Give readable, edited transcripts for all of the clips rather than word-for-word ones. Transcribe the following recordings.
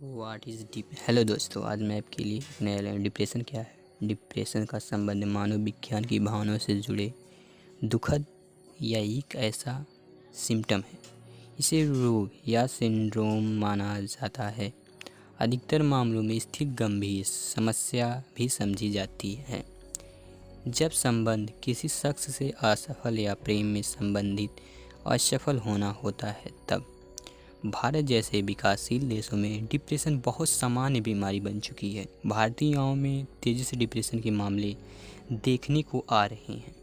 What is hello दोस्तों, आज मैं आपके लिए एक नया डिप्रेशन क्या है। डिप्रेशन का संबंध मानव विज्ञान की भावनाओं से जुड़े दुखद या एक ऐसा सिम्टम है। इसे रोग या सिंड्रोम माना जाता है। अधिकतर मामलों में स्थिति गंभीर समस्या भी समझी जाती है। जब संबंध किसी शख्स से असफल या प्रेम में संबंधित असफल होना होता है, तब भारत जैसे विकासशील देशों में डिप्रेशन बहुत सामान्य बीमारी बन चुकी है। भारतीय गांवों में तेजी से डिप्रेशन के मामले देखने को आ रहे हैं।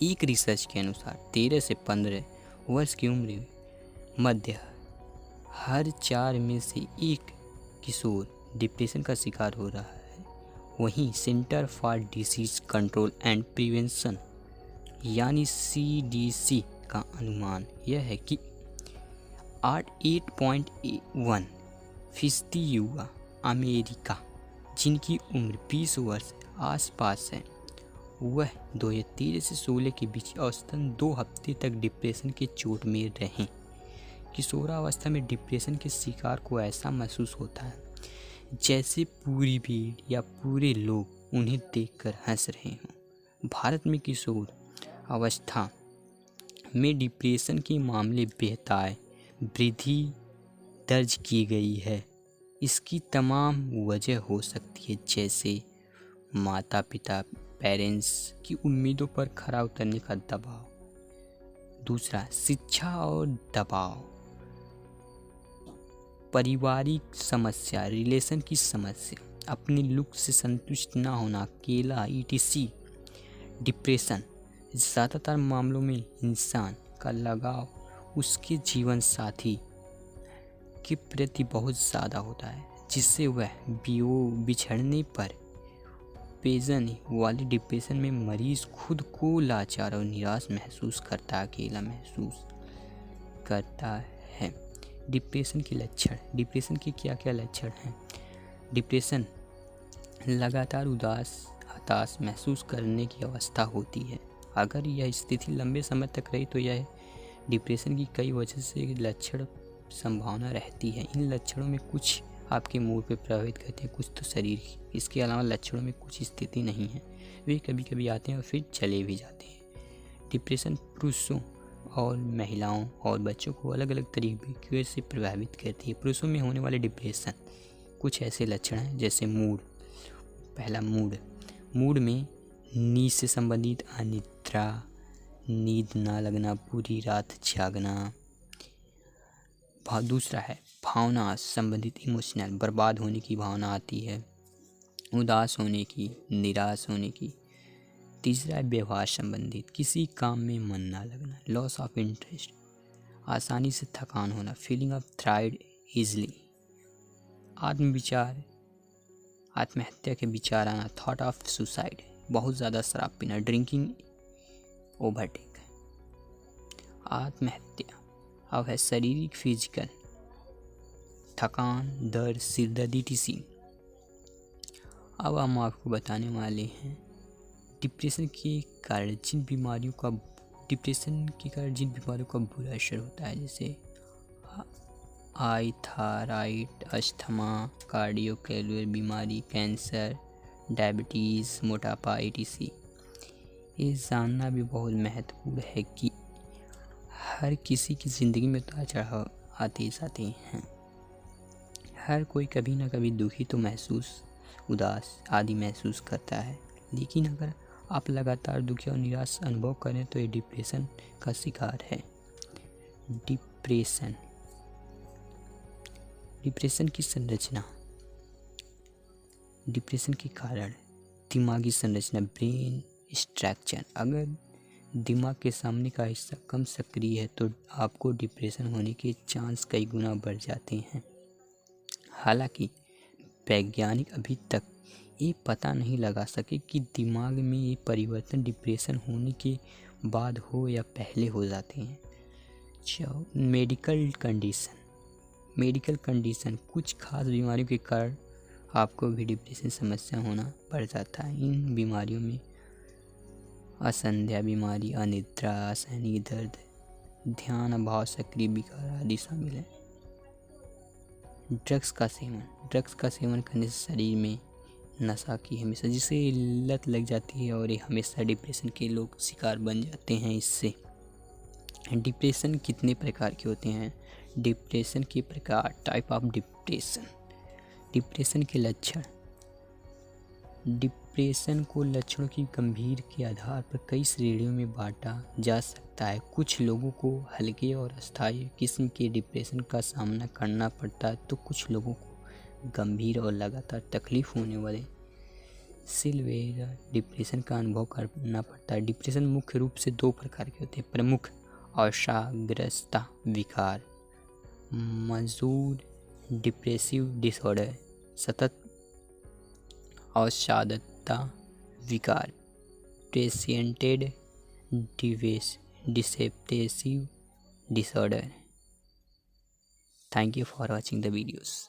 एक रिसर्च के अनुसार 13 से 15 वर्ष की उम्र मध्य हर 4 में से एक किशोर डिप्रेशन का शिकार हो रहा है। वहीं centre for disease control and prevention यानी CDC का अनुमान यह है कि 8.1% युवा अमेरिका जिनकी उम्र 20 वर्ष आसपास है, वह 2013 से 16 के बीच औसतन 2 हफ्ते तक डिप्रेशन के चोट में रहे। किशोरावस्था में डिप्रेशन के शिकार को ऐसा महसूस होता है जैसे पूरी भीड़ या पूरे लोग उन्हें देखकर हंस रहे हों। भारत में किशोर अवस्था में डिप्रेशन के मामले बेहतर वृद्धि दर्ज की गई है। इसकी तमाम वजह हो सकती है, जैसे माता पिता पेरेंट्स की उम्मीदों पर खरा उतरने का दबाव। दूसरा, शिक्षा और दबाव, पारिवारिक समस्या, रिलेशन की समस्या, अपने लुक से संतुष्ट ना होना, अकेला etc। डिप्रेशन ज़्यादातर मामलों में इंसान का लगाव उसके जीवन साथी के प्रति बहुत ज़्यादा होता है, जिससे वह बिछड़ने पर पेजन वाले डिप्रेशन में मरीज खुद को लाचार और निराश महसूस करता, अकेला महसूस करता है। डिप्रेशन के लक्षण, डिप्रेशन के क्या क्या लक्षण हैं। डिप्रेशन लगातार उदास हताश महसूस करने की अवस्था होती है। अगर यह स्थिति लंबे समय तक रही तो यह डिप्रेशन की कई वजह से लक्षण संभावना रहती है। इन लक्षणों में कुछ आपके मूड पे प्रभावित करते हैं, कुछ तो शरीर की। इसके अलावा लक्षणों में कुछ स्थिति नहीं है, वे कभी कभी आते हैं और फिर चले भी जाते हैं। डिप्रेशन पुरुषों और महिलाओं और बच्चों को अलग अलग तरीके से प्रभावित करती है। पुरुषों में होने वाले डिप्रेशन कुछ ऐसे लक्षण हैं, जैसे मूड। पहला, मूड में नींद से संबंधित अनिद्रा, नींद ना लगना, पूरी रात जागना। दूसरा है भावना संबंधित इमोशनल, बर्बाद होने की भावना आती है, उदास होने की, निराश होने की। तीसरा है व्यवहार संबंधित, किसी काम में मन ना लगना, लॉस ऑफ इंटरेस्ट, आसानी से थकान होना, फीलिंग ऑफ थ्राइड इजली, आत्मविचार, आत्महत्या के विचार आना, थॉट ऑफ सुसाइड, बहुत ज़्यादा शराब पीना, ड्रिंकिंग, ओवरटेक, आत्महत्या। अब है शारीरिक फिजिकल, थकान, दर्द, सिरदर्द etc। अब हम आपको बताने वाले हैं डिप्रेशन के कारण जिन बीमारियों का बुरा असर होता है, जैसे थायराइड, अस्थमा, कार्डियोवैस्कुलर बीमारी, कैंसर, डायबिटीज़, मोटापा etc। ये जानना भी बहुत महत्वपूर्ण है कि हर किसी की ज़िंदगी में उतार चढ़ाव आते जाते हैं। हर कोई कभी ना कभी दुखी तो उदास आदि महसूस करता है, लेकिन अगर आप लगातार दुखी और निराश अनुभव करें तो ये डिप्रेशन का शिकार है। डिप्रेशन की संरचना, डिप्रेशन के कारण दिमागी संरचना, ब्रेन स्ट्रक्चर। अगर दिमाग के सामने का हिस्सा कम सक्रिय है तो आपको डिप्रेशन होने के चांस कई गुना बढ़ जाते हैं। हालांकि वैज्ञानिक अभी तक ये पता नहीं लगा सके कि दिमाग में ये परिवर्तन डिप्रेशन होने के बाद हो या पहले हो जाते हैं। मेडिकल कंडीशन, कुछ खास बीमारियों के कारण आपको भी डिप्रेशन समस्या होना बढ़ जाता है। इन बीमारियों में असंध्या बीमारी, अनिद्रा, असहनीय दर्द, ध्यान अभाव, सक्रिय विकार आदि शामिल है। ड्रग्स का सेवन करने से शरीर में नशा की हमेशा जिसे लत लग जाती है और ये हमेशा डिप्रेशन के लोग शिकार बन जाते हैं इससे। डिप्रेशन कितने प्रकार के होते हैं? डिप्रेशन के प्रकार, टाइप ऑफ डिप्रेशन। डिप्रेशन के लक्षण। डिप्रेशन को लक्षणों की गंभीर के आधार पर कई श्रेणियों में बांटा जा सकता है। कुछ लोगों को हल्के और अस्थायी किस्म के डिप्रेशन का सामना करना पड़ता है, तो कुछ लोगों को गंभीर और लगातार तकलीफ होने वाले सिवियर डिप्रेशन का अनुभव करना पड़ता है। डिप्रेशन मुख्य रूप से 2 प्रकार के होते हैं। प्रमुख अवसादग्रस्तता विकार, मजबूर डिप्रेसिव डिसऑर्डर, सतत अवसादता विकार, प्रेसिडेंटेड depressive disorder. Thank you for watching the videos.